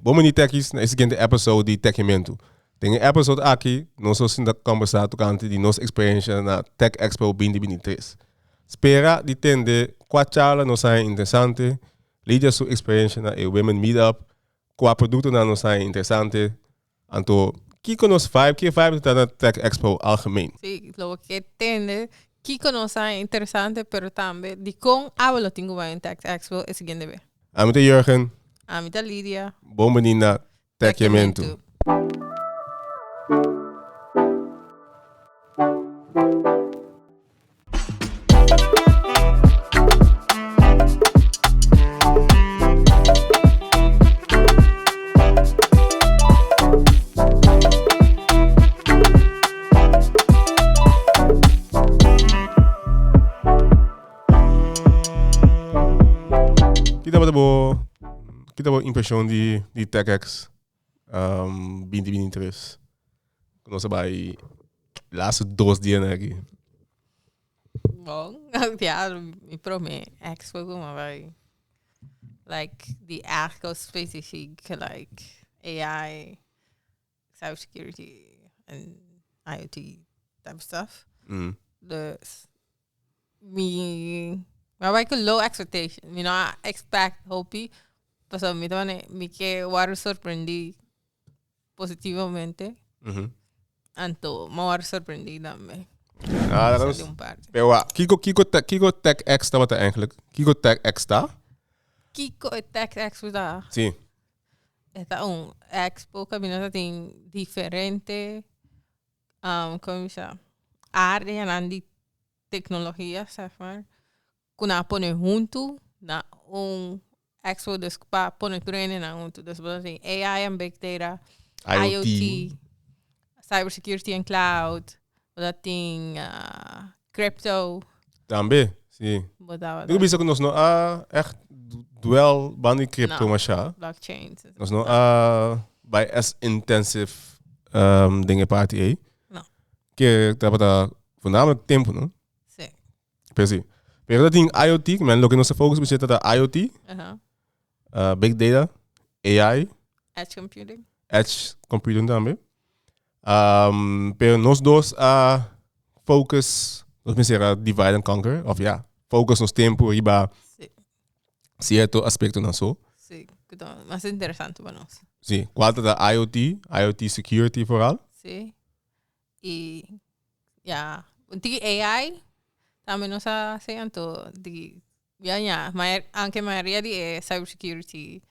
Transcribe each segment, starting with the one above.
bom ni techis na seguinte episode de TechEmento. Tem episode aqui, nós vamos conversar tocante de nossa experiência na TechExpo 2023. Espera de entender qual charla nos é interessante, líder sua experiência na Women Meetup, qual produto nos é interessante, então, que nos vibe está na TechExpo algemeen. Sí, lo que entende, que nos é interessante, pero também de com hablo tenho vai em TechExpo é seguinte ver. Amita Jurgen. Amita Lídia. Bom menina, TechEmento. Kita bo impressão de TechEx 2023. Nós vai laatste 2 dias aqui. Bom, ja, me prometo, Expo como vai, like the actual specific like AI, cybersecurity and IoT type of stuff. Dus maar wij kunnen low expectation. You know, I expect hope. Pues a mí también me que war sorprendí positivamente. Anto, me war sorprendí también. Ah, dat is. Pero Kiko TechEx dat wat eigenlijk? Kiko TechEx está? Kiko TechEx está. Sí. Está un expo que viene tem diferente como se chama? Área de tecnologia, sabe? Kuna pone junto na expo dus pa pone training na junto. Dus wat is AI en big data, IoT, cybersecurity en cloud, wat ding crypto. Também, sim. Eu penso que nós não echt duel bandi crypto mas já. Blockchain. Nós não by as intensive dingen party aí. Não. Que tá voornamelijk tempo, não? Sim. Precies. Pero dat ding IoT, men lo que nos focus is dat IoT, big data, AI, edge computing também. Pero nós dois focus, nós pensamos divide and conquer, of ja, focus nos tempo riba cierto aspecto na so. Sim, mas interessante para nós. Sim, qual da IoT security vooral. Sim. E ja, die AI também não sei então de mas anche maioria de cybersecurity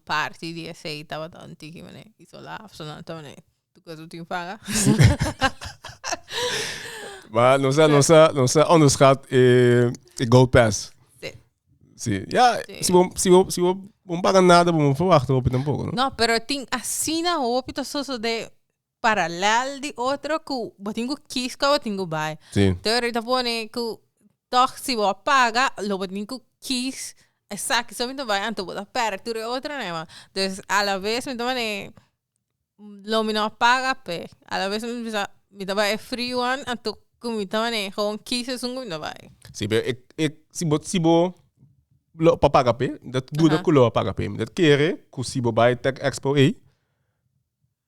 parte de essa estava tão antiga né isolada funcionando também tu coisa tu paga mas não sei onderschat Gold Pass. Sim. Ja, se vou pagar nada vamos verwachten op het een pouco, não pero tem assim na op to so de paralel de outro que botingo quis que botingo vai. Sim. Então ele pone que toch se vou pagar lo botingo quis exacto só me vai então botar perto de outra né então a la vez me também lo me não paga pe a la vez me vai free one então como me também gewoon kiezen zo'n me vai. Sim, se bo lo paga pe dat doe dat lo paga pe dat kere que se bo bij TechExpo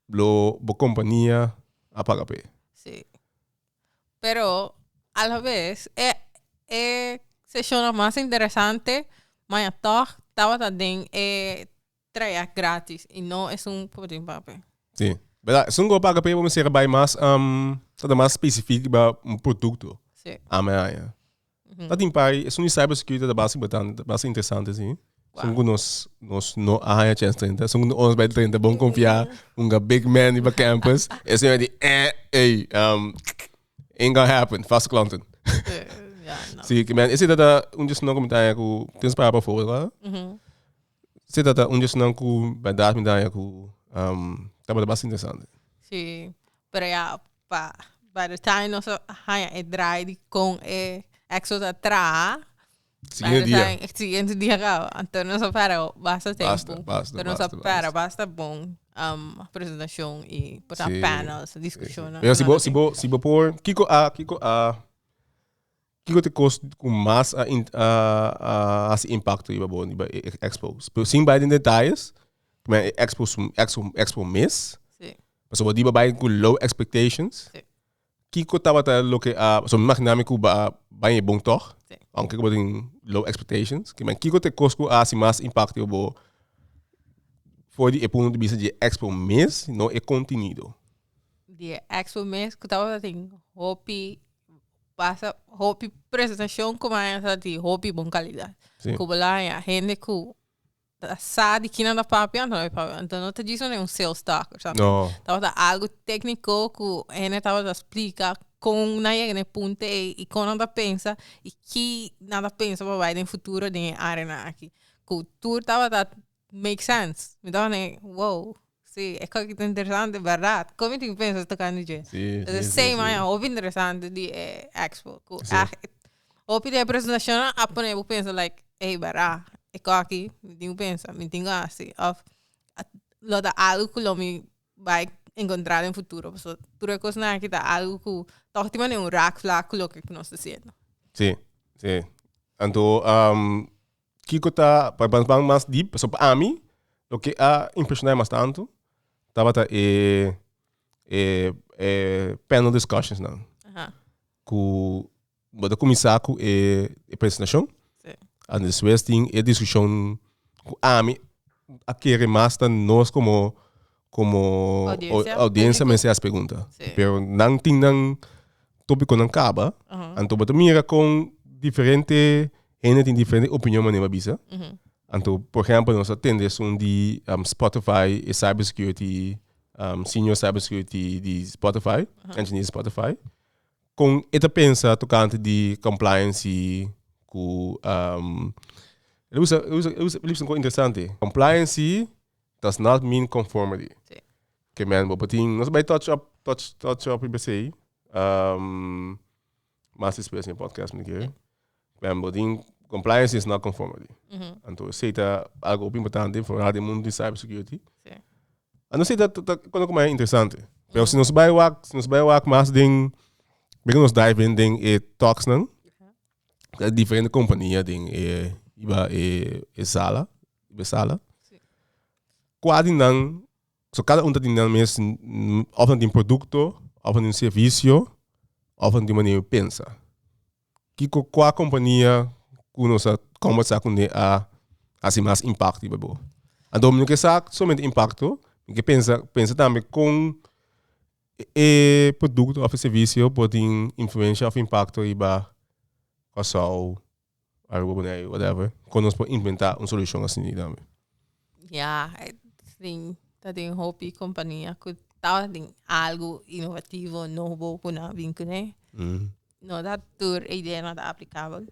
lo companhia a pagar pe. Sí. Pero a la vez sesión más interesante, mas toch estaba también traer gratis y no es un poquito papel. Sí. Verdad, es un go pagar pe vamos a bij más mais específico para um produto. Sí. Amanhã. Dat in pai, es un cybersecurity da base interessante assim. Wow. Nós não há a chance 30. São nós bij 30 bom confiar big man op campus. É assim de ain't gonna happen. Vast klanten. Sim, que man, is dat não comentário com tens para voor, lá? Se dat não com bij daar met daar com tá bastante interessante. Sim, pero ja, by the time nós há draai com exo atrás. Siguiente dia gauw. Então não para basta tempo. Então não para basta bom apresentação e botar panels, discussão. Se bo por Kiko te kost com mais a impacto iba bom iba expo. Sim by the detalhes. Men expo mês. Sim. So wat die bij com low expectations. Sim. Kiko tawata loke so imaginami ku ba je bom toch? Sim. Aunque wat in low expectations. Que men kiko te cosco si mais impacto obo for die epuno de bisa de expo mês no é continuo. Die expo mês que tava assim, hopi passa hopi apresentação como essa de hopi bom qualidade. Como lá a gente que sabe que não dá papel, então não te diz um sales talk, sabe? No. Tava algo técnico que a gente tava explica com na ene ponte e com nada pensa e que nada pensa para vai no futuro de arena aqui. Cultura tava make sense. Me dá wow. Sí, es que interessante, verdad. Como tu pensas esta candidato? Sí, sí, sí. Mas é interessante de expo. Opi de apresentação, a poner eu penso like, hey, verdad. É que aqui, me tenho pensa, me tenho assim, of lo da algo que lo me vai encontrar no futuro. So, tudo coisa na aqui tá algo que toch tipo é rack flag lo que nós está sendo. Sí, sí. Então, Kiko tá para mais deep, so para mim, o que a impressionar mais tanto tava panel discussions não. Com bota começar com apresentação. Sim. E depois tem a discussão com a querer mais nós como audiência mas as perguntas. Pero não tem não tópico não acaba. Então bota mira com diferente gente tem diferente opinião maneira bisa. Então, por exemplo, nós atendemos de Spotify e Cybersecurity, Senior Cybersecurity de Spotify, engineer Spotify. Com esta pensa tocante de compliance, com eu uso uma coisa interessante. Compliance does not mean conformity. Sim. Que man, nós vai touch up IBC, mas espécie em podcast me compliance is not conformity. Então, seita algo importante para o mundo de cybersecurity. Sim. Não sei quando é interessante. Mas se nós vai work mais ding, bem nós dive in ding talks não, diferente companhia ding sala. Quase não, so cada tem não mesmo, often tem produto, often tem serviço, often tem maneira pensa. Que qual companhia nós conversar com a assim mais impacto bebo. Então não que sabe somente impacto, que pensa também com produto ou serviço pode influência ou impacto e ba qual whatever. Quando nós podemos inventar uma solução assim também. Sim, tá tem hobby companhia que tá tem algo inovativo novo que não vem com né. Não dá tur ideia não dá aplicável.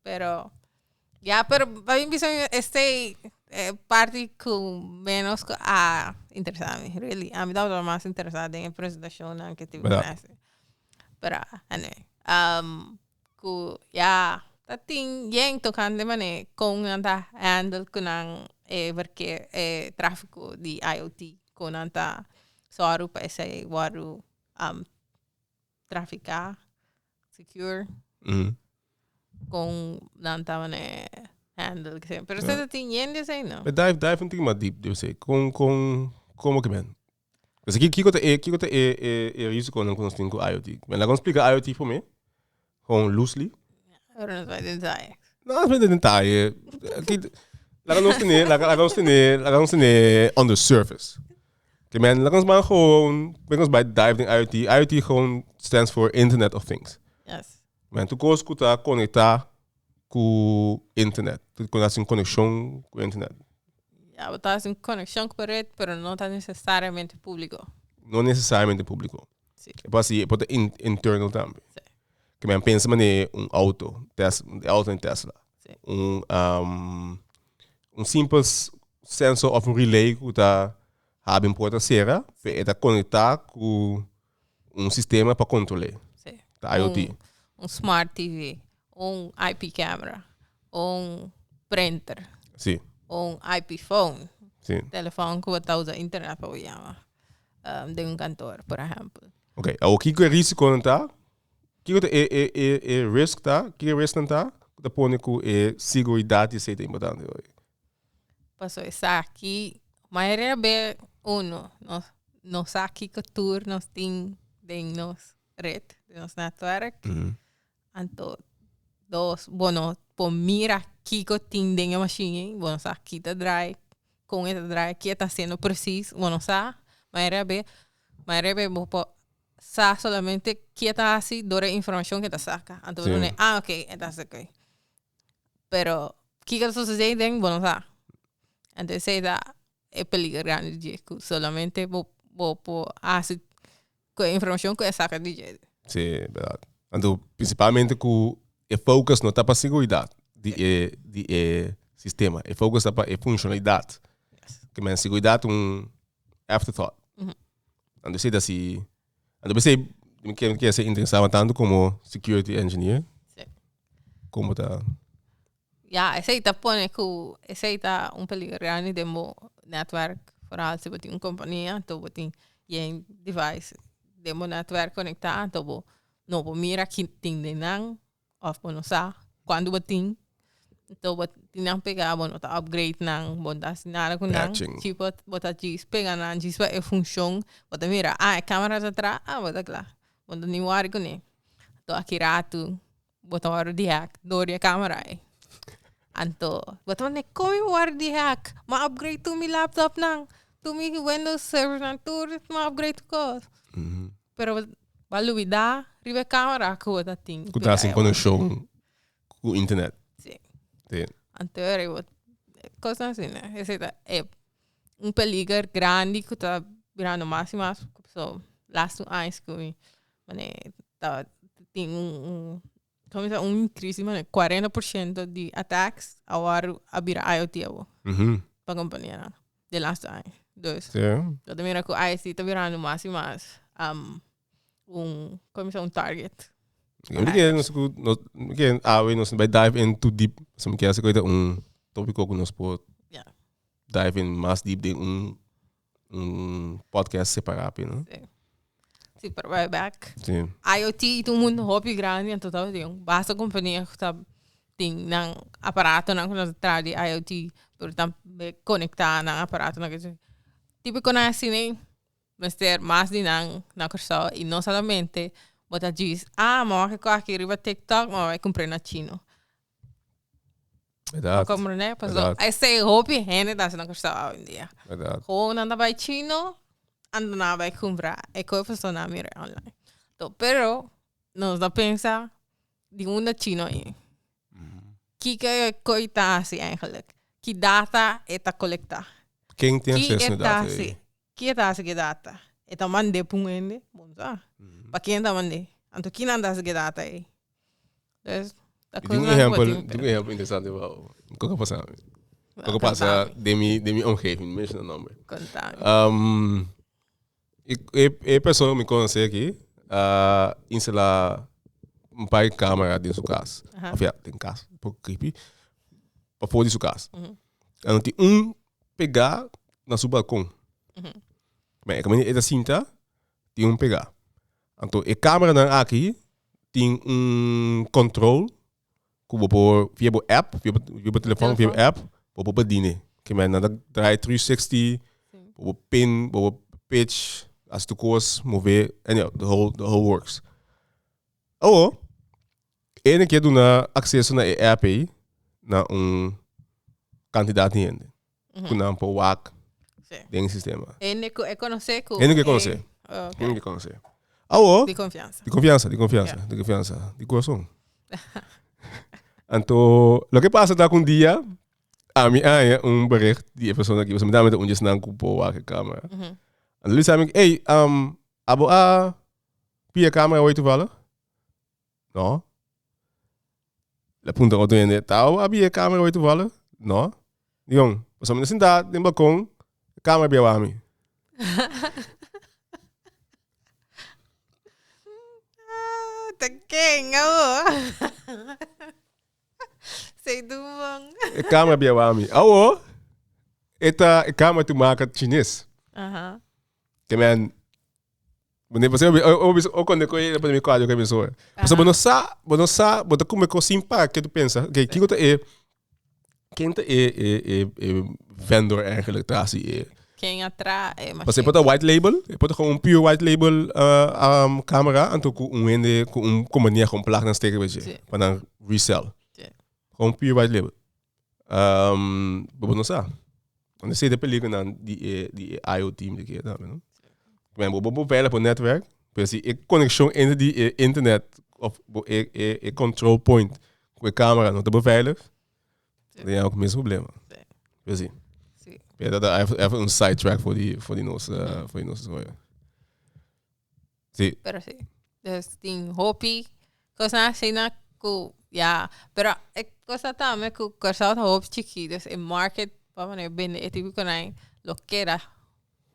Pero para mim este parte com menos interessante, really. A mim dá mais interessante em apresentação que tive nessa. Pero tá tem yang tocando mané com anda handle com porque tráfego de IoT com anda só para esse waru traficar secure. Com nanta mané handle que sempre. Pero você tem yende sei não. Mas dive um pouquinho mais deep, eu sei. Como que man? Mas aqui é risco quando nós temos IoT. Mas lá vamos explicar IoT para mim, com loosely. Agora não vai detalhe. Não, não vai detalhe. Aqui lá vamos ter on the surface. Que man, lá vamos bij dive in IoT. IoT gewoon stands for Internet of Things. Yes. Men tu koos kuta conectar com internet. Tu conhece conexão com internet. Está em conexão com a rede, mas não está necessariamente público. Não necessariamente público. Sim. Pode internal também. Sim. Que men pensa mané auto em Tesla. Sim. Simples sensor of relay que tá haben porta serra, para conectar com sistema para controlar. Sim. Da IoT. Smart TV, IP camera, printer, Sim. IP phone, Sim. telefone que você usa internet para chamar de cantor, por exemplo. Ok, o que é risco não tá? Que é risco tá? Que é risco não tá? Da põe com segurança e safety importante. Passou essa aqui, Mas era bem uno. Nós aqui que tour, nós tem nos red, nos network. Então, bueno, por mira aqui que tem dentro da machine, bueno, aqui tá dry, com essa dry, que está sendo preciso, bueno, mas era bem, solamente que está assim, dora informação que está saca. Então, ok, está ok. Pero, que está sucedendo, bueno, Então, sei da é peligro grande de solamente vou assim com a informação que é saca de jeito. Sim, verdade. Então, principalmente com o foco não está para a segurança de sistema. O foco está para a funcionalidade. Que a segurança é afterthought. Então, sei assim, me quer ser interessado tanto como security engineer. Sim. Como tá? Esse aí tá pone que esse aí tá peligro grande de network. Por se você tem uma companhia, então você tem device de network conectado, então não vou mirar que tem de não, ou não sabe quando você tem, então você tem que pegar, não tá upgrade não, não tá nada com não, tipo você diz pega não, diz é função, você mira, a câmera atrás, você claro, você nem worry com ele, então aqui rato, você worry de hack, dori a câmera aí. Então, você não como worry de hack, mas upgrade tu mi laptop não. Tu mi Windows Server na tour, ma upgrade ko. Pero valubida, ribe camera ko ta ting. Tu tá sem conexão com a internet. Sim. Sim. Então, coisa assim, né? Esse é peligro grande que tá virando mais e mais. So, last anos que tem crise, 40% de ataques agora a IoT para a companhia de last anos. Eu também acho que a IoT está virando mais e mais um target. Eu não vai dive in too deep. Se me quer coisa tópico que nós pode dive in mais deep de podcast separado, não? Sim, para vai back. Sim. IoT é um hobby grande, então basta companhia que tem um aparato não que traz de IoT, para conectar um aparato não que tipo conhece nem mas ter mais de na coisa e não somente você diz mas que aqui riba TikTok mas vai comprar na China. Verdade. Como né? Passou. Esse hobby gente tá na coisa hoje em dia. Verdade. Ou não vai China ando na vai comprar e que pessoa na mira online. Então, pero nós não pensa de uma China aí. Que coita assim eigenlijk. Que data está coletar. Quem tem acesso a data aí? Que data? Eta mande pungende, bom tá? Para quem tá mande? Então quem anda essa data aí? Tem um exemplo interessante o que passa de minha omgeving, mesmo nome. Contar. E pessoa me conhece aqui, instalar par de câmera dentro sua casa. Tem casa, um pouco creepy, para fora de sua casa. Então tem pegar na seu balcão. Mas como é cinta, tem pegar. Então a câmera não aqui tem controle que vou via app, via telefone, via app, vou pedir. Que mais nada try 360, vou pin, vou pitch, as tu course, mover, and the whole works. Ene que do na acesso na app aí, na quantidade de gente. Que não pode work dentro do sistema. Ene que conhecer que Ene que conhecer. Ene que conhecer. De confiança. De coração. Então, o que passa com dia, a mim é bericht die pessoa aqui, você me dá met onde não cupo a câmera. Então eles sabem, hey, abo pia câmera oito vala? Não. La punta o doente, tal, a câmera oito vala? Não. Dion, você me sentar no balcão, câmera bia wami. Tá quem, sei do bom. Câmera bia wami. Esta câmera tu marca chinês. Que man, eu quando eu ia para me quadro com a pessoa. Você não sabe, você como é que simpa que tu pensa, que quem é vendor eigenlijk traz quem atrás é Mas você pode white label, pode gewoon pure white label camera en toen een companhia gewoon plug dan steken weet je, para dan resell. Gewoon pure white label. Não sabe. Quando você película dan die IoT de keer dan, não? Men bobo veilig op netwerk, precies. Ik connexion in die internet of ik control point com a câmera não te beveiligd. Dan heb ik mis problemen. Precies. Ja, dat even een sidetrack voor die nossa história. Sim. Pero sí. Dus tem hobby, coisa assim na ku, ja. Pero coisa também ku coisa hobby chiqui, dus in market, para né binnen é tipo que lo que era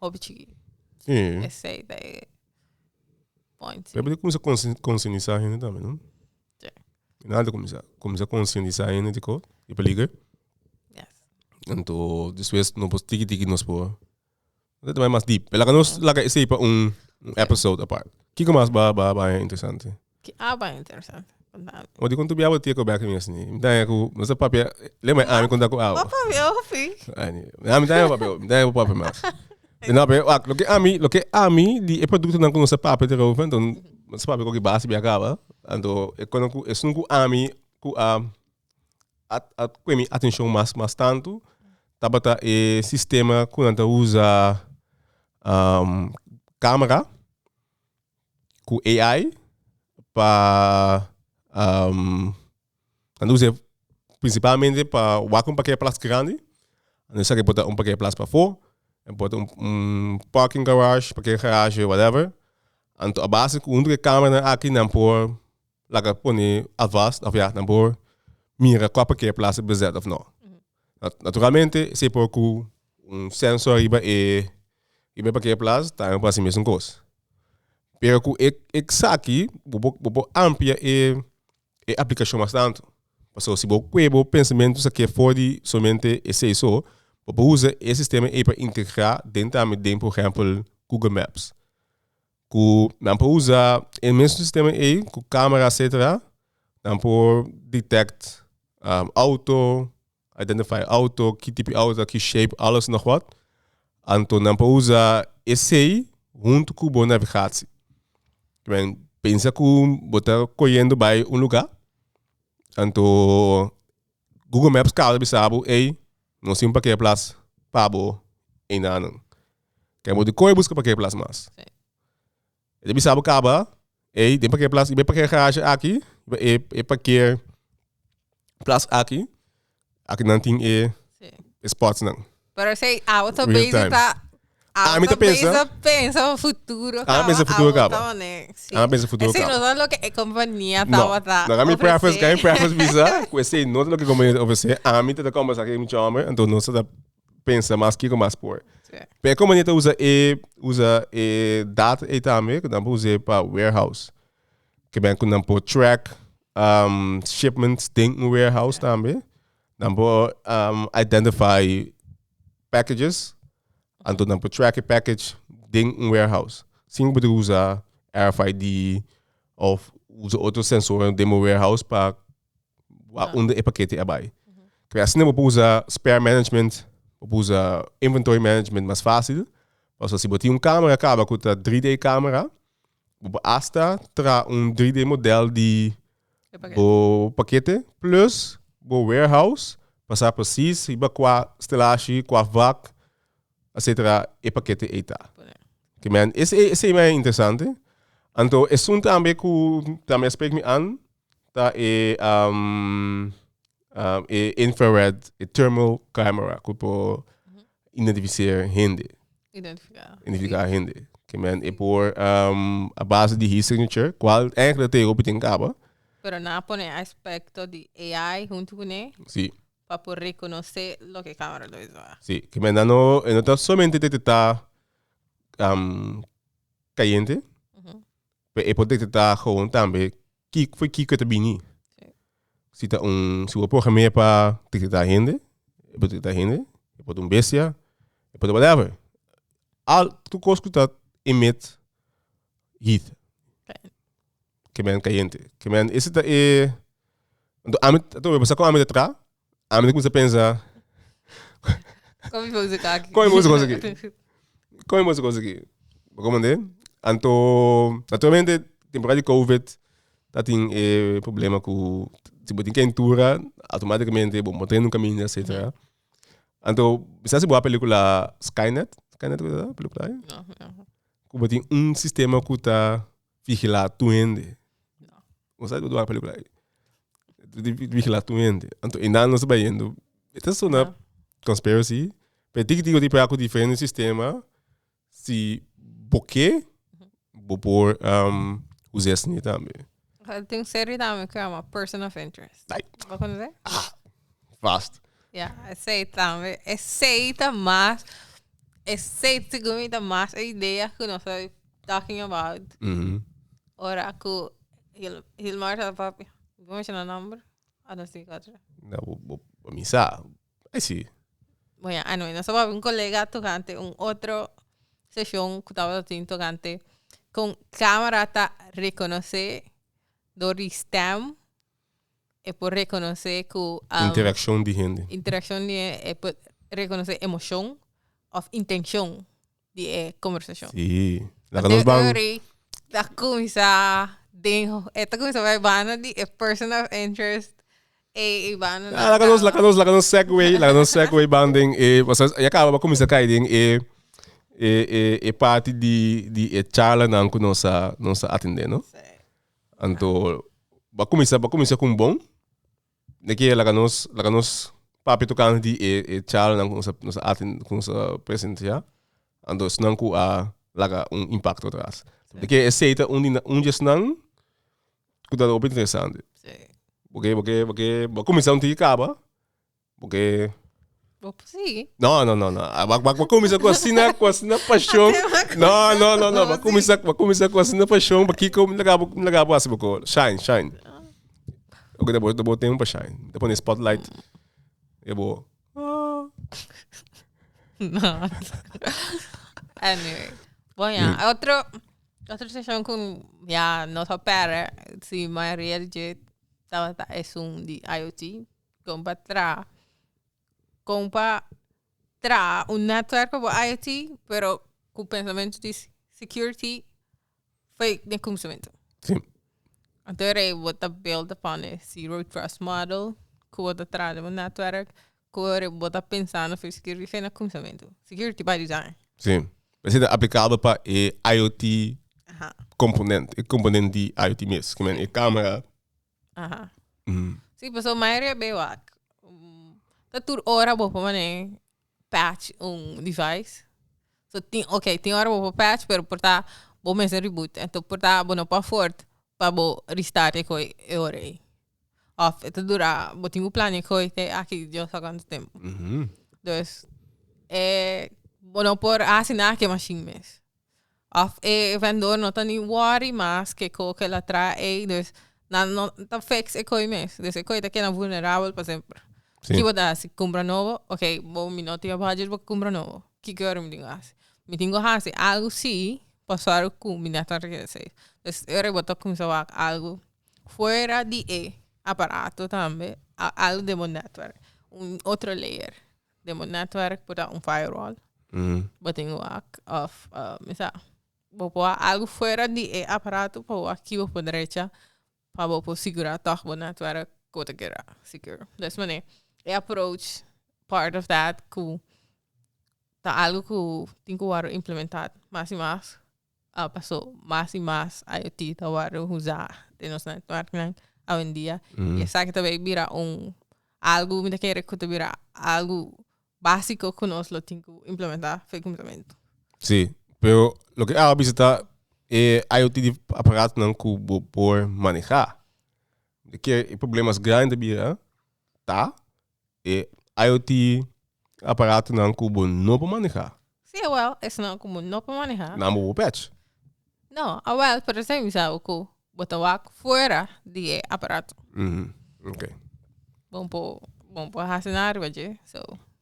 hobby chiqui. Sim. Esse aí daí point. Eu podia começar a conscientizar ainda também, não? Sim. Nada começar a conscientizar ainda de coisa. E peliga. Então, depois não posso tiki nos por. Dat é mais deep. Ela nos laga esse para episode apart. Que mais ba interessante. Que bem interessante. O de quando biava ter que back me assim. Então eu não sei papel. Lembra a mim quando eu Papel, fi. Ah, me dá o papel mais. Não, mas lo que a mim de produto não conhece papel de roupa, então não sei papel que base bem acaba. Então, quando eu não a mim com a atenção mais tanto. Tabata é sistema que nós usa câmera com AI para nós usa principalmente para um paquete de plástico grande, nós sabe botar um paquete de plástico para fora, botar parking garage, paquete garage, whatever. Então a base com outra câmera aqui não por lá que põe advanced, of ja, não por mira qual paquete de plástico bezet of não. Naturalmente, se por sensor iba para que plaza, tá para si mesmo coisa. Pero com aqui, vou amplia a aplicação bastante. Porque se você pensamento que fora somente esse isso, você usa esse sistema para integrar dentro por exemplo, Google Maps. Não pode usar o mesmo sistema com câmera, etc. Não pode detect auto, identify auto, que tipo de auto, que shape, alles nog wat. Então, não pode usar esse junto com a navegação. Pensa que você está correndo para lugar. Então, Google Maps cada sabe, não sei para que place para você em nada. Que você corre busca para que place mais. Ele sabe acaba, tem para que place, para que garagem aqui, para que place aqui. Aqui não tem spots não. Pero sei, a outra vez tá. A outra vez pensa no futuro. Pensa no futuro acaba. Pensa no futuro acaba. Esse não é o que a companhia tá. Não, a minha preference visa, com esse não é o que a companhia oferece. A minha tá conversa aqui com o chama, então não se pensa mais que mais por. Porque a companhia usa data e também, que não usa para warehouse. Que bem que não pode track shipments dentro do warehouse também. Não pode identify packages, então não pode track a package dentro do warehouse. Sim, pode usar RFID ou usa outro sensor dentro do warehouse para onde o paquete vai. Porque assim não pode usar spare management, pode usar inventory management mais fácil. Porque se você tem câmera, acaba com a 3D câmera, basta trazer 3D modelo de paquete plus o warehouse, passar por CIS, e com a estelagem, com a vac, etc. E paquete eita. Que man, esse é interessante. Então, é um também que também explica me an, tá infrared, thermal camera, que pode identificar gente. Identificar gente. Que man, é por a base de his signature, qual eigenlijk tem op tem cabo. Pero nada pone aspecto de AI junto con él. Sí. Para poder reconocer lo que cámara lo hizo. Sí, que me no está solamente detectar caliente, pero pode detectar gewoon também que foi que está bem. Se tá se o programa para detectar gente, pode detectar gente, pode bestia, pode whatever. Tu coisa está emit heat. Que men caliente. Que men esse tá então a mim tô pensando com a mim atrás. A mim começa a pensar Come música aqui. Come música aqui. Como é? Então, naturalmente, temporada de COVID, tá tem problema com tipo tem quentura, automaticamente bom, botar no caminho, etc. Então, você sabe a película Skynet? Skynet é a película aí? Não, não. Como tem sistema que tá vigilar tu ende. Não. Você sabe a película aí? Vigilar tu ende. Então, ainda não se vai indo. Esta é uma conspiracy. Mas tem que ter tipo diferente sistema. Se porque vou pôr os assim também. Tem série também que é uma Person of Interest. Ai. Vai conhecer? Fast. Yeah, aceita também. Aceita mais. Aceita comida mais a ideia que nós estamos talking about. Ora, que ele marca papi. Vamos mencionar o número? Não sei qual é. Não, vou missar. Aí sim. Bueno, anyway, nós tava um colega tocante, outra sessão que estava tocante, com câmera tá reconhecer do stem e por reconhecer que Interação de gente. interação é por reconhecer emoção ou intenção de conversação. Sim. La comienza vai bana de person of interest e bana La canos segue banding você acaba começar cair parte de charla não que nossa atendendo. Então, vai começar com bom. Daqui la canos papi tocando de charla não com nossa presença. Então, senão que laga impacto atrás. Daqui aceita just não que dá muito interessante. Porque vai começar um acaba. Porque sim. Não. Vai começar com assim paixão. Não. Vai começar com assim paixão. Aqui como acaba assim porque shine. Ok, depois tem para shine. Depois no spotlight. É bom. Não. Anyway. Bom, outra sessão com nossa pera, se maioria de gente é de IoT, compra network para IoT, pero com o pensamento de security foi de conhecimento. Sim. Então, eu vou build upon a zero trust model, que eu vou trazer um network, que eu vou pensando em security, foi no conhecimento. Security by design. Sim. Vai ser aplicável para IoT componente de IoT mesmo, que é câmera. Sim, pessoal, a maioria é bem lá. Tá tudo hora vou para patch device. So, tem hora vou patch, pero portar vou mesmo reboot. Então, portar vou não para forte, para vou restart e hora aí. Off, itu dura, vou ter plano que aqui já só quanto tempo. Então, vou não por assinar que machine mesmo. Of vendedor não tem worry mas que ela traz não tá fix coi mesmo. Desse coi tá que é vulnerável para sempre. Que vou dar se compra novo, ok, vou me não ter budget vou comprar novo. Que eu me digo assim. Me tenho assim algo sim, passar com me não tá requecer. Eu vou tô começar algo fora de aparato também, algo de mon network, outro layer de mon network para firewall. Vou tenho vou pôr algo fora de aparato para aqui vou direita para vou segurar todo o network que eu secure. Dessa maneira, approach part of that que tá algo que tenho que implementar mais e mais. Passou mais e mais IoT tá usar de nosso network hoje em dia. E sabe que também vira algo me quer que vira algo básico que nós lo temos que implementar frequentemente. Sim, pero lo que a visitar IoT de aparato não que por manejar. De que problemas grandes vira tá IoT aparato não que não pode manejar. Sim, isso não como não pode manejar. Não vou patch. Não, por exemplo, sabe que botar fora de aparato. Ok. Bom por racinar, veja. So,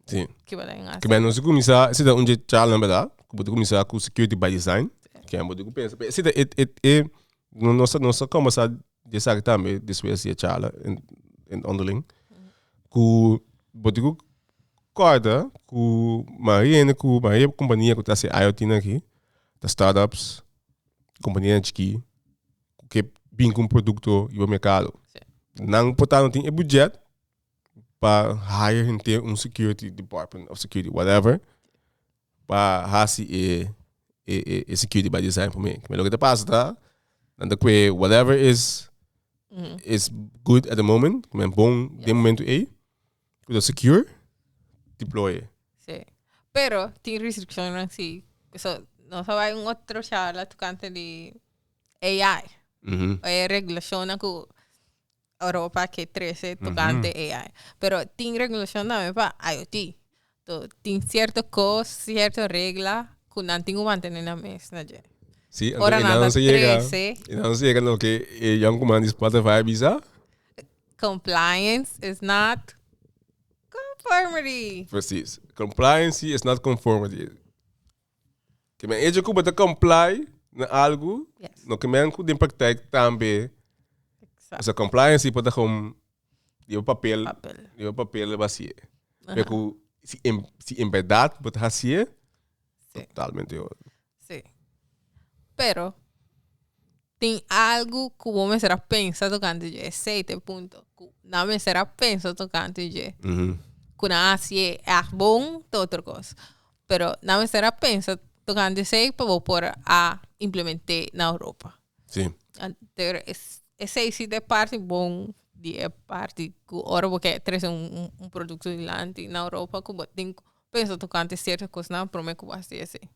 sim. Que vai dar que bem, nós começar, se dá challenge na verdade, que pode começar com security by design, que é muito pensa. Se dá nossa começar de saber também depois de challenge em underling, que pode corda com Maria companhia que está se IoT aqui, da startups, companhia aqui, que vem com produto e o mercado. Não portanto tem budget para hire um security department of security whatever para fazer security by design para mim. Mas o que te passa tá? And que whatever is good at the moment, como é bom de momento aí, para secure deploy. Sí. Pero tem restricções assim. So, não só vai outro charla tocante de AI. É regulação que Europa que 13 tocante AI. Pero tem regulação também para IoT. So, tem certa coisa, certa regra que não tem que manter na mesa. Sí, ora nada 13. Não chega no que young command Spotify bisa. Compliance is not conformity. Precies. Compliance is not conformity. Que men eje ku bata comply na algo, no que men ku din praktijk também. Essa compliance pode como de papel vazio. Porque se em verdade pode fazer totalmente outro. Sim. Pero tem algo que o homem será pensa tocante de 7 ponto. Não me será pensa tocante de. Que na Ásia é bom, é outra coisa. Pero não me será pensa tocante de 6 para pôr a implementar na Europa. Sim. Então, esse é parte bom de parte que ora porque traz um produto de na Europa que tem pensa tocante certa coisa não promete que vai ser assim.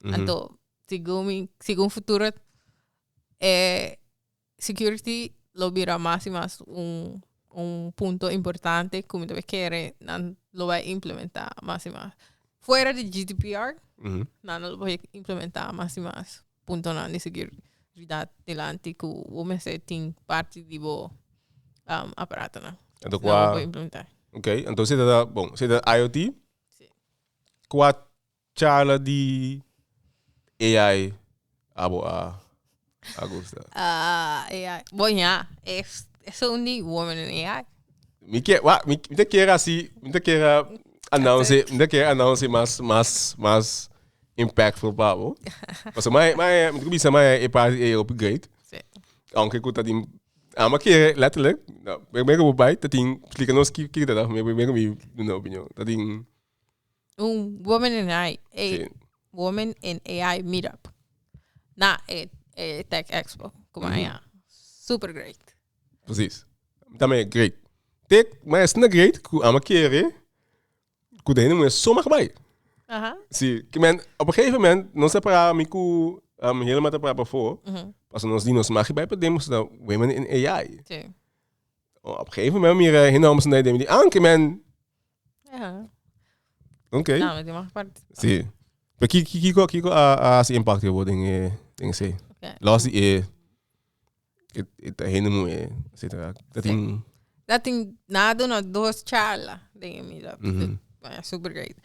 Então, segundo futuro security lo virá mais e mais ponto importante que muitas vezes lo vai implementar mais e mais. Fora de GDPR, não lo vai implementar mais e mais. Ponto não de seguridade delante que o homem tem parte de bo aparato não. Então não vai implementar. Ok, então se dá bom, se dá IoT. Sim. Qual charla de AI Augusta. AI. Bom, já. É only woman in AI. Me quer assim, me quer announce mais impactful para Mas me bisa mais é para upgrade. Sim. Aunque que tá tem mas que letterlijk, ben ik erbij dat tem explica nos que dat me na opinião. Dat tem woman in AI. Woman in AI meetup. Na TechExpo. Como é? Super great. Precies. Também é great. Mas não é great que a maquere que daí não é só mais bem. Sim, que men op een gegeven moment não se para mim que helemaal te para voor. Pas nos dinos mag bij podemos dat women in AI. Sim. Op een gegeven moment meer hinaus naar die anke men. Ja. Oké. Nou, die mag part. Sim. Mas kiko a se impact eu vou tem se. Lost het helemaal etc. Dat tem nada na duas charla de meetup. Super great.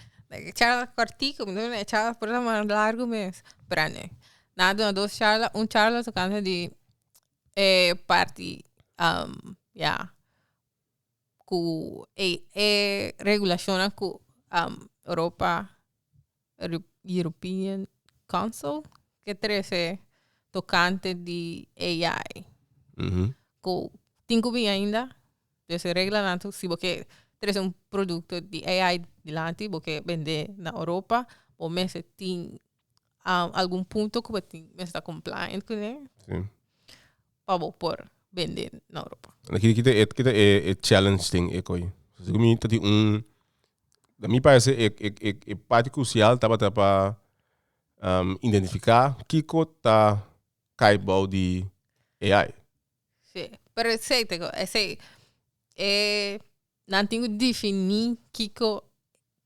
Charla cortico, não é charla por mais largo mesmo. Para né. Nada na duas charla, charla tocante de parte ku regulação ku Europa European Council que trece tocante de AI. Ku tinha bem ainda desse regulamento se você traz produto de AI delante porque vender na Europa ou mesmo tem algum ponto que você está compliant com ele. Sim. Para por vender na Europa. Kita é challenge thing ekoi. So kami tadi da me parece é parte crucial para identificar que tá caibau de AI. Sim. Pero sei não tenho definir que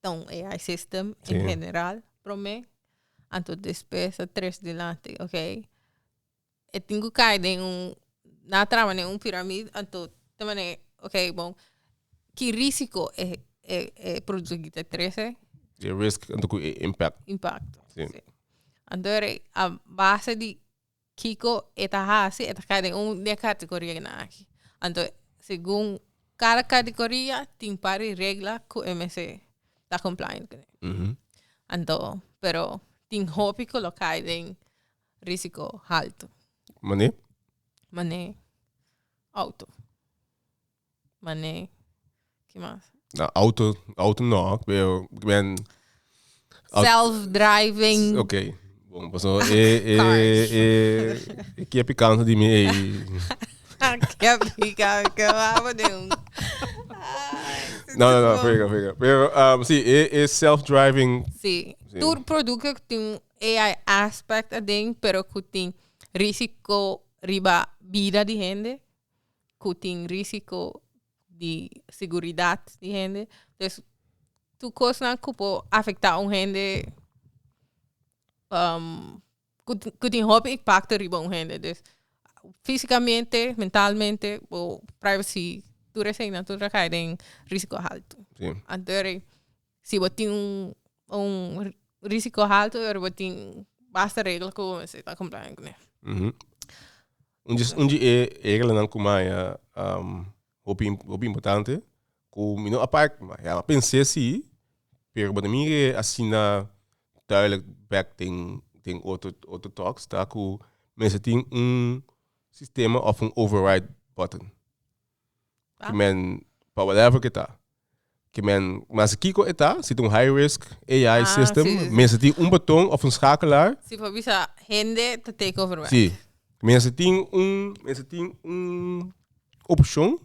AI system em geral para mim. Anto despesa 3 delante, ok? E tenho que cair em na trama em pirâmide, anto também, ok, bom, que risco é produzir que 13? The risk anto ku impact. Sim. Anto a base de Kiko hasi cair em de categoria na aqui. Anto segundo cada categoria tem para regra com MC. está compliant. Então, pero tem hobby colocar em risco alto. Mané? Auto. Que mais? Auto não. Ik ben Self-driving. Ok. Bom, pessoal, que é picante de mim. Que pica, que vamos de Não, fica. Pero, sim, é self-driving. Sim. Todo produto que tem AI aspect adem, pero que tem risco riba vida de gente, que tem risco de segurança de gente. Então, tu coisa que pode afetar gente, que tem hobby impacto riba gente. Então, fisicamente, mentalmente, o privacy, tu recém tu recai em risco alto. Sim. Então, se você tem risco alto, você tem basta regra que você está compliant, né? Onde é regra não como é hobby importante, como não apart, mas eu pensei assim, pero para mim é assim na duidelijk back tem outro talks, tá? Que mensen tem sistema of override button. Que men para whatever que tá. Que men, mas kiko está, se tem high risk AI system, sim. mensen tem botão of schakelaar. Se for bisa gente te take over, right? Sim. Mensen tem option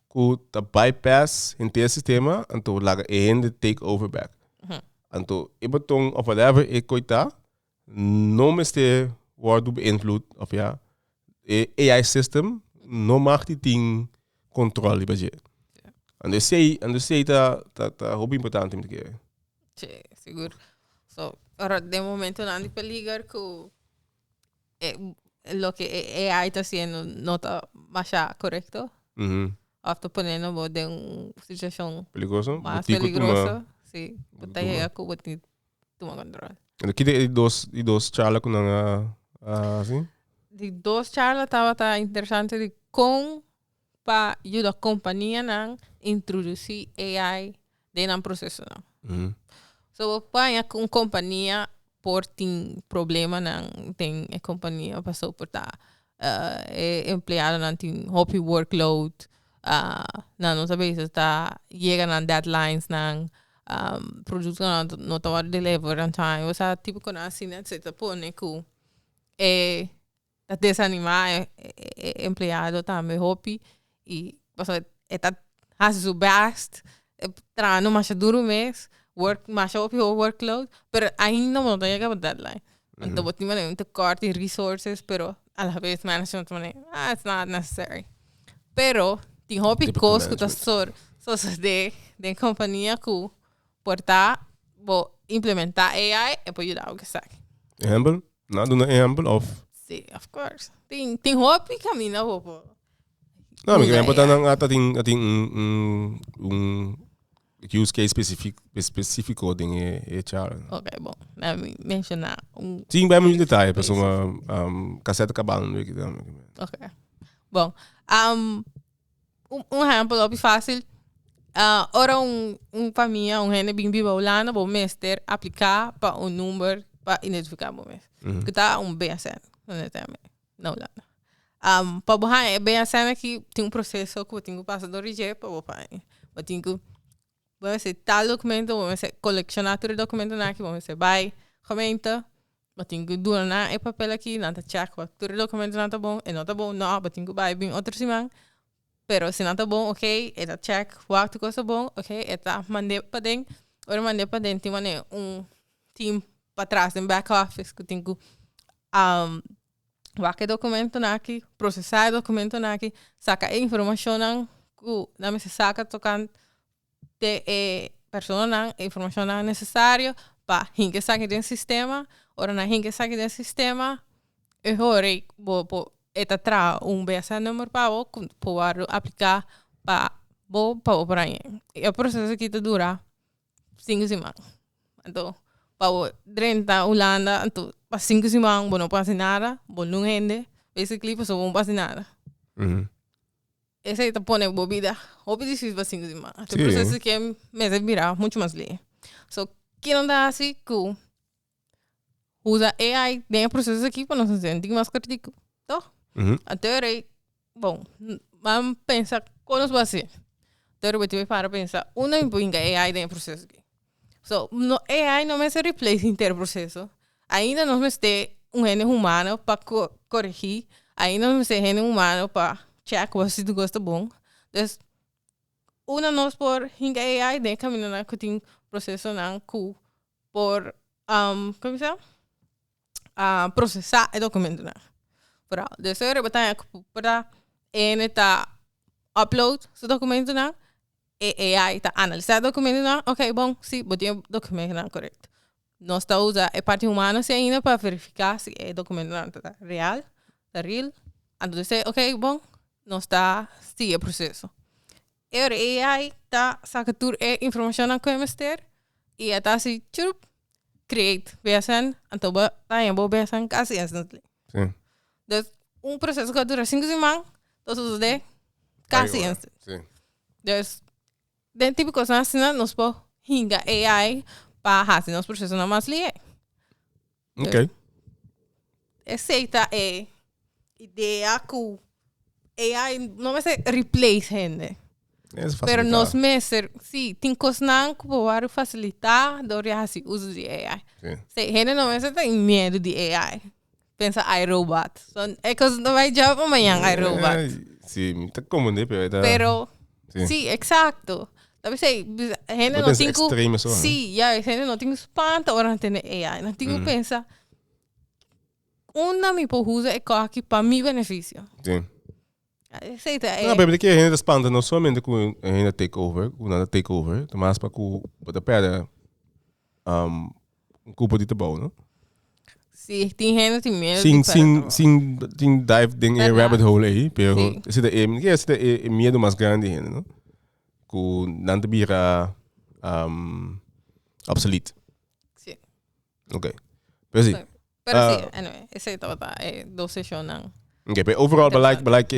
que ta bypass in het sistema, então laga gente take over back. Então, e botão of whatever e coita, não me este wordt beïnvloed of ja, AI system, não mag die ting controle bij je. En dus sei tá hobby importante om te querer. Sim, seguro. So, ahora de momento não ando peligro que lo que AI está haciendo no está más correcto. O está poniendo de una situación más peligrosa. Sí, porque aí aku buat toma control. En aqui dos charla com assim. De dos charlas estava interessante de como para ajudar a companhia a introduzir AI dentro do processo. So, para uma companhia por tem problema tem a companhia para suportar empregado não tem hobby workload não sabe se está chega na deadlines produto não está deliver on time ou seja tipo quando assim né você tá põe que tá desanimar empregado também hobby e você está faz o best trabalhando mais duro mês mais hobby workload pero ainda não chega a deadline então você tem um corte de resources pero a la vez management it's not necessary pero tem hobby coisas que tá só de companhia que portar vou implementar AI e pode ajudar o que sabe Humble? Não, do humble of sim, of course tem hobby caminha vou não, mas é importante tem use case específico de HR. Ok, bom, mencionar sim, bem muito detalhe, pessoal, cassete acabando aqui também. Ok, bom, exemplo fácil. Ora família, gente bem viva holanda, bom mestre aplicar para número para identificar bom mestre. Que tá BSN, não holanda. Para borrar BSN aqui tem processo que eu tenho que passar do RG para borrar. Eu tenho que vamos ser tal documento, vamos ser colecionar todo documento aqui, vamos ser vai, comenta, eu tenho que doar papel aqui, não tá check, todo documento não tá bom, e não tá bom, não, eu tenho que vai bem outra semana. Pero se não tá bom, ok, está check, waktu coisa bom, ok, está mandei para dentro, ora mandei para dentro, tem team para trás, em back office, que tem que waktu documento aqui, processar documento aqui, sacar informação que não se saca tocando de pessoa informação necessária para hinke saque do sistema, ora na hinke saque do sistema, eu horei eta tra BSN número para poder aplicar para por aí. E o processo aqui dura 5 semanas. Então, para dentro da Holanda, então, para 5 semanas, não passa nada, não rende, basically, não passa nada. Esse aí põe bobida, difícil para 5 semanas. O processo que me vira muito mais lento. que não dá assim que usa AI dentro do processo aqui para não sentir mais crítico. Então, até bom, vamos pensar como nós vamos fazer. Então, eu tive para pensar, não impõe AI dentro do processo aqui. So, no, AI não vai se replace inteiro processo. Ainda não vai ter gênio humano para corrigir. Ainda não vai ter gênio humano para check se tu gosta bom. Então, nós por AI dentro caminho na que tem processo não por como se chama? Processar o documento não. Para dessa hora batalha para tá upload o documento não. AI está analisar o documento não. Ok, bom, sim, botei o documento não correto. Nós está usando a parte humana se ainda para verificar se o documento não está real, está real. Então, ok, bom, nós está sim o processo. Agora, AI está sacando a informação que vamos ter e está assim, chup, create, beasan, então está em boa beasan quase instantly. Sim. Então, processo que dura 5 semanas, então de quase instant. Sim. Então, den tipo de coisa assim, nós podemos hinga AI para fazer nosso processo não mais lié. Ok. Aceita a ideia que AI não vai ser replace gente. Pero nós mesmos, sim, tem coisas que podem facilitar o uso de AI. Se gente não vai ter medo de AI. Pensa iRobot. É que não vai job amanhã iRobot. Sim, muito comum, né? Pero, sim, exato. Talvez gente não tem que... Sim, gente não tem que espantar ou não tem AI. Não tem que pensar... Uma me usa é aqui para meu benefício. Sim. Aceita. Não, porque a gente espanta não somente com a gente takeover, mas para que perde culpa de trabalho, não? Sim, tem gente que tem medo. Sim, dive dentro em rabbit hole aí, pero esse é medo mais grande, não? Que não te vira obsoleto. Sim. Ok. Pero sim. Anyway, esse é do sessão não. Ok, pero overal belangrijk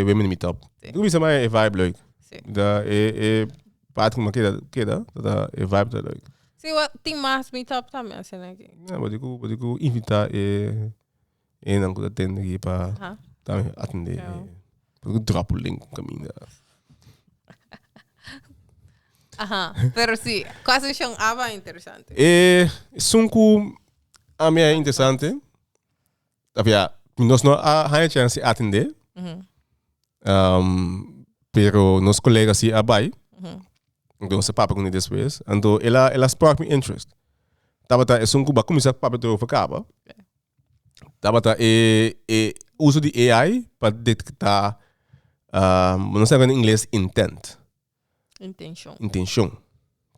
women meetup. Doe je maar een vibe leuk. Dat praat com uma queda, dat vibe tá leuk. Sim, tem mais meetup também, assim aqui. Ja, wat ik invitar não que atende aqui para também atender. Eu dropo o link no caminho. Pero sim, quase são aba interessante. Sunku a minha é interessante. Havia nós não há chance de atender. Pero nos colegas se abai. Então se papa com eles depois. Então ela spark me interest. Tabata é sunku ba começar papa do facaba. Tabata uso de AI para detectar não sei em inglês intent. Intention.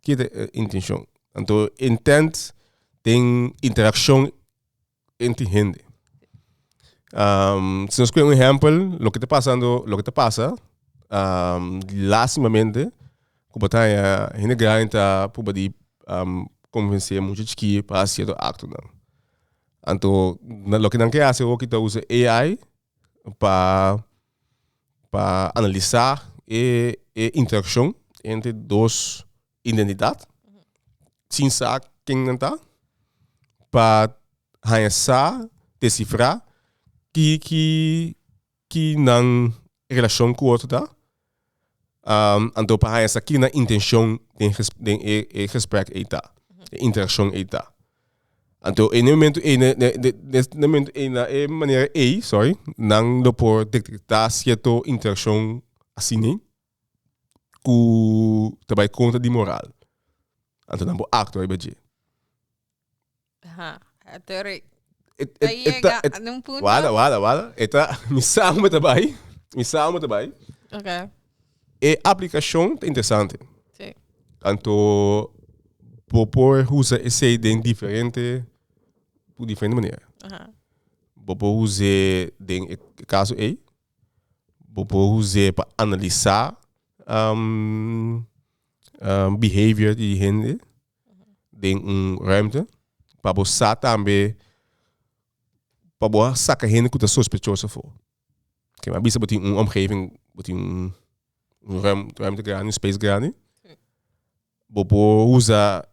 Que é intention? Então intent tem interação entre gente. Se nós queremos exemplo, o que está passando, lastimamente, que batalha gente grande para poder convencer muita gente para ser acto não. Então, o que não quer fazer é que usa AI para analisar a interação entre duas identidades, sem saber quem não está, para decifrar que não relação com o outro tá. Então para essa aqui na intenção tem respeito aí tá, interação aí tá. Então em momento na maneira não dá por detectar certa interação assim nem que também conta de moral. Então não pode actuar aí bem. Até chega num ponto. Wala. Eta misamo também. Ok. E a aplicação é interessante. Sim. Então, por usar esse de diferente maneira. Por usar de caso aí, por usar para analisar behavior de gente de ruimte, para você também para boa sacar gente que está suspeitosa for. Que mas bisa botin omgeving, botin ruimte grande, space grande. Bobo usa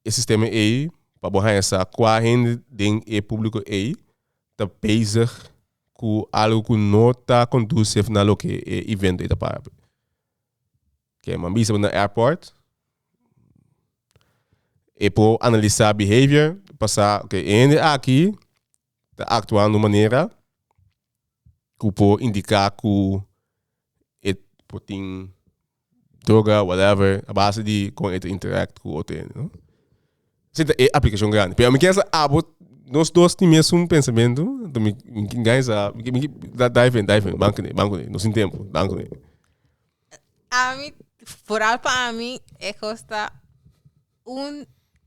o sistema aí, para borrar essa, qual gente tem o público aí, está bezig com algo que não está conducive na lo que é evento aí da para. Que mas bisa na airport, e por analisar behavior, passar, ok, ainda aqui, está atuando de maneira que pode indicar que é tem droga, whatever, a base de como ele interage com o outro, não? Essa é a aplicação grande. Mas eu quero saber, nós dois temos mesmo pensamento, então me ganha dive, banco nós temos tempo, banco. A mim, para mim, é costa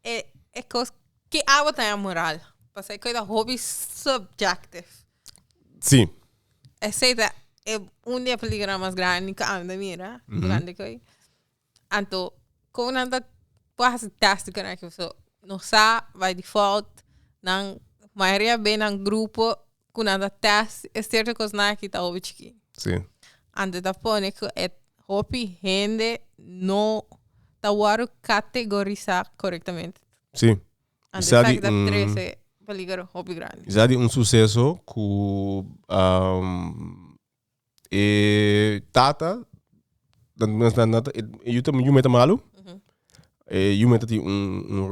é coisa que a tem a moral. Porque é coisa hobby subjective. Sim. Essa é dos programas grandes que a mira, grande coisa. Então, quando anda quase teste que não sabe, vai default, não maioria bem num grupo, quando anda teste, é certa coisa na que está hobby aqui. Sim. Ando da pone que é hobby gente não tá waro categorizar corretamente. Sim. Ando faz da 13 peligro hobby grande. Já de sucesso que tata eu também meta malo. Eu meta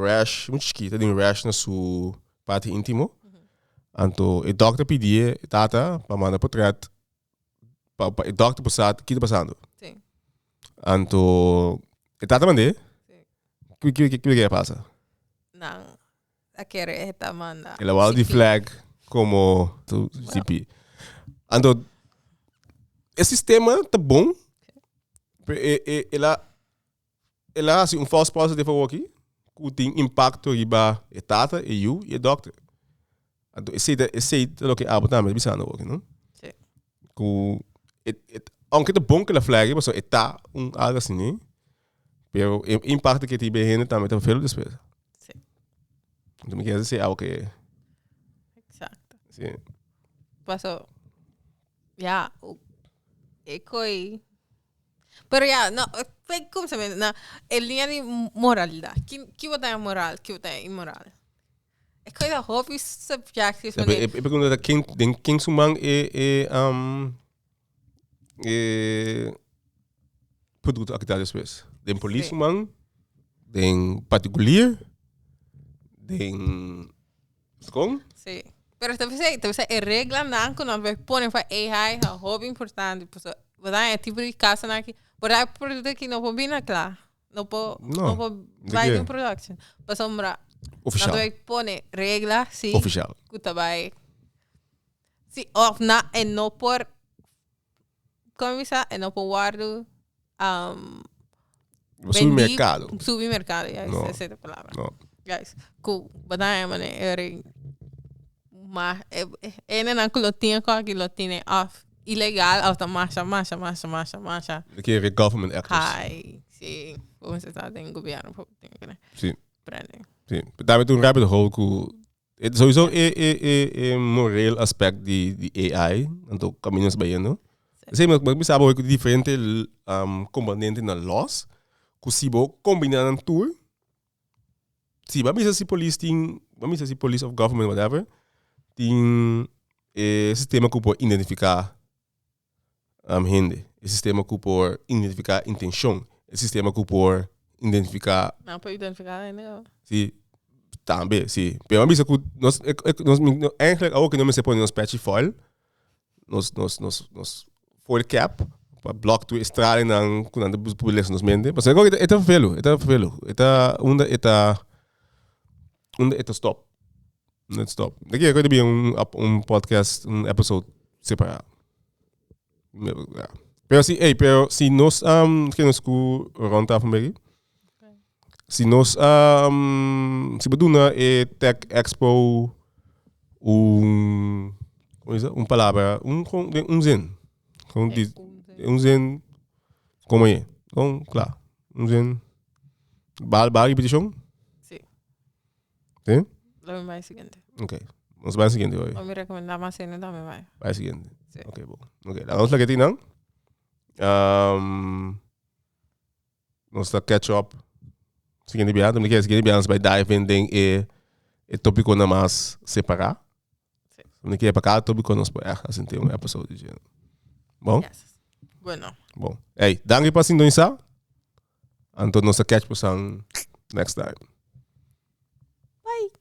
rash, muito esquisito, tem rash na sua parte íntimo. Então, o doctor pedia tata para mandar portrait. O doctor passado, o que está passando? Sim. Então, o tata mandei. O que passa? Não. Aquele é tá manda. Ele vai de flag como tu CP. Então, esse sistema tá bom. Ela assim false positive aqui, que tem impacto riba e tata e you e doctor. Então, esse é o que a botar mais bisando aqui, não? Sim. Aunque é bom que ela flag, mas tá algo assim, né? Pero o impacto que tiver gente também tá feio despesa. Sim. Então, me quer dizer algo que Exato. sim. Passou. Já, é coi. Pero ya, no, como se llama, en línea de moralidad. ¿Qué va a tener moral? ¿Qué va a tener inmoral? Es que los hobbies subjectivos. Eu pergunto quem sumang produto aqui tá depois. Den police sumang, den particulier, den skong. Sí. Pero te pensé, es regla nada que nos ponen para AI, es hobby importante. Pues, ¿verdad? Es tipo de casa aquí. Pero hay productos que no puedo venir, claro. No puedo vender en production. Pues, hombre, Oficial. no te pone regla, sí. Oficial. Que te va sí, of na, en no por, ¿cómo dice? En no por guardo, Supermercado. Supermercado, ya, No. esa es la palabra. No. Guys, cool. ¿Verdad? Mas ele não que lo tinha que lo tiene off ilegal hasta marcha. Que é government actors. Ai, sim. Como você está em governo, né? Sim. Prende. Sim. Daarmee toen rabbit hole que sowieso é moral aspect de AI, então caminhos bem, não? Sim, mas sabe que diferente componente na laws, que se bo combinar na tour, se vamos se police of government whatever, tem sistema que pode identificar gente, sistema que pode identificar intenção, sistema que pode identificar. Não pode identificar ainda. Sim, também, sim. Pero a mim que nós eigenlijk ook não me se põe nos patch file, nos foil cap, para block to estralen na quando publica nos mente. Mas agora é vervelho, é stop. Not stop. Daqui agora devia podcast, episode separado. Pero se nós que nós com ronda van Berry. Se nós se beduna TechExpo palavra, zin. Zin como é? Então, claro. Zin bal repetição? Sim. Sim? Vamos mais seguinte. Ok. Vamos para o seguinte hoje. Vou me recomendar mais cena também vai. Para o seguinte. Sim. Ok, bom. Ok, vamos lá que tem não? Nós tá catch up Siguiente viagem vai diving tem e tópico na mais separar. Não quer para cada tópico nós pode assim ter episódio de. Bom? Yes. Bueno. Bom. Hey, danke para sintonizar. Anto nós catch por next time. Bye.